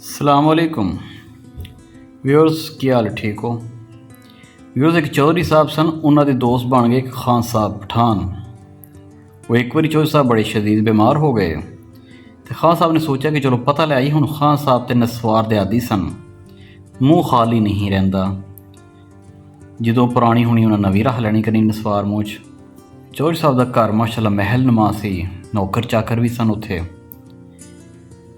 सलामकुम व्यूअर्स, की हाल ठीक हो। व्यूअर्स, एक चौधरी साहब सन, उन्होंने दोस्त बन गए एक खान साहब पठान। वो एक बार चौधरी साहब बड़े शदीद बीमार हो गए तो खान साहब ने सोचा कि चलो पता ले आई हूँ। खान साहब तो नसवार दे आदी सन, मूँह खाली नहीं रहिंदा। जो पुरानी होनी उन्हें नवी रख लैनी करनी नसवार मूँह च। चौधरी साहब का घर माशाअल्लाह महल नुमा सी, नौकर चाकर भी सन।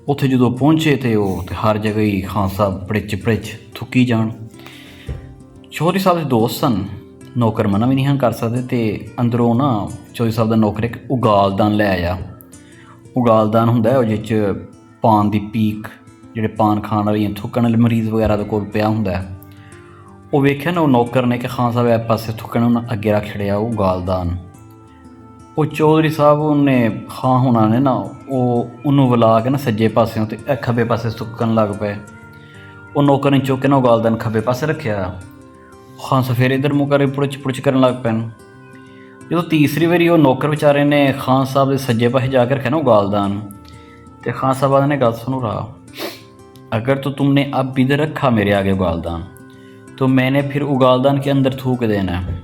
उत्थे जो पहुंचे तो हर जगह ही खान साहब पड़िच पड़िच थुकी जान। चौधरी साहब के दोस्त सन, नौकर मना भी नहीं कर सकते। तो अंदरों ना चौधरी साहब का नौकर एक उगालदान ले आया। उगालदान होंदा है जिस पान की पीक, जिहड़े पान खाण वाली थुकण वाले मरीज़ वगैरह के कोल पिया हुंदा है। वो वेख्या ना नौकर ने कि खान साहब एक पासे थुकण उन्हें अगे रख छड़िया उगालदान। वो चौधरी साहब ने खां होना ने ना उन्होंने बुला के ना सज्जे पासों तो खब्बे पासे सुकन लग पे। वो नौकर ने चुक के ना उगालदान खब्बे पासे रखा। खान साहब फिर इधर मुँह कर पुड़च पुड़च करन लग पैन। जो तीसरी बारी वो नौकर बेचारे ने खान साहब के सज्जे पासे जाकर रखा ना उगालदान, तो खान साहब ने गल सुनो रहा, अगर तो तुमने अब इधर रखा मेरे आगे उगालदान तो मैंने फिर उगालदान के अंदर थूक देना है।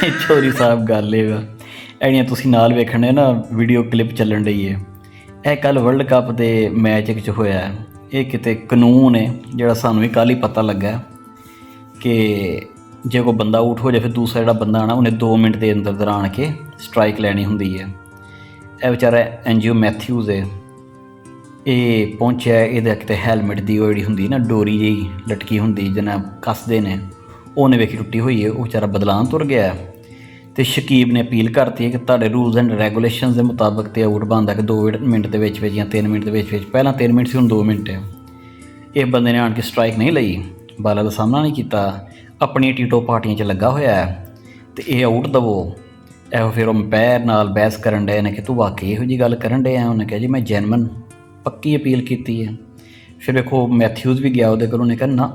चौधरी साहब गल एड़ियाँ तुसी नाल वेखने ना वीडियो क्लिप चलन रही है। यह कल वर्ल्ड कप के मैच होया है। ये किते कानून है जिहड़ा सानूं भी कल ही पता लगा कि जे कोई बंदा आउट हो जाए फिर दूसरा जिहड़ा बंदा आना उन्हें 2 मिनट के अंदर आण के स्ट्राइक लैनी हुंदी है। यह बेचारा एनजीओ मैथ्यूज़ है, ये पहुंचा ये किते हैलमेट की जिहड़ी हुंदी ना डोरी जी लटकी हुंदी जिन्हें कसदे ने, उन्हें वेखी टुटी हुई है। वो बेचारा बदलान तुर गया है। तो शकीब ने अपील करती है कि तुहाडे रूल्स एंड रेगूलेशन के मुताबिक तो आउट बनता कि 2 मिनट के या 3 मिनट के पहला 3 मिनट से हुण 2 मिनट है। इस बंदे ने आण के स्ट्राइक नहीं लई, बाला का सामना नहीं किया, अपनी टीटो पार्टियां च लगा होया है। तो यह आउट दवो एहो फिर अंपायर नाल बहस करन डे ने कि तू वाकई इहो जी गल करन डे। उन्हें कहा जी मैं जैनवन पक्की अपील की है। फिर देखो मैथ्यूज़ भी गया, वो उन्हें कहा ना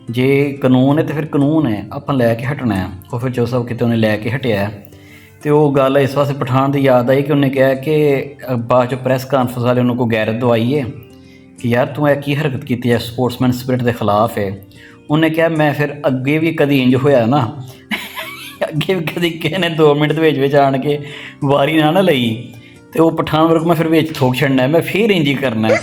जे कानून है तो फिर कानून है, आप लैके हटना है। वो फिर जो सब कितने उन्हें लैके हटिया है। तो वो गल इस वास्ते पठान की याद आई कि उन्हें कहा कि बाद चो प्रैस कॉन्फ्रेंस वाले उन्होंने को गैरत दवाई है कि यार तू की हरकत की है, स्पोर्ट्समैन स्पिरिट के खिलाफ है। उन्हें कहा मैं फिर अगे भी कभी इंज होया ना अगे भी कभी किसी ने 2 मिनट के आण के वारी ना लई तो वो पठान वर्ग मैं फिर थोक छड़ना है, मैं फिर इंज ही करना है।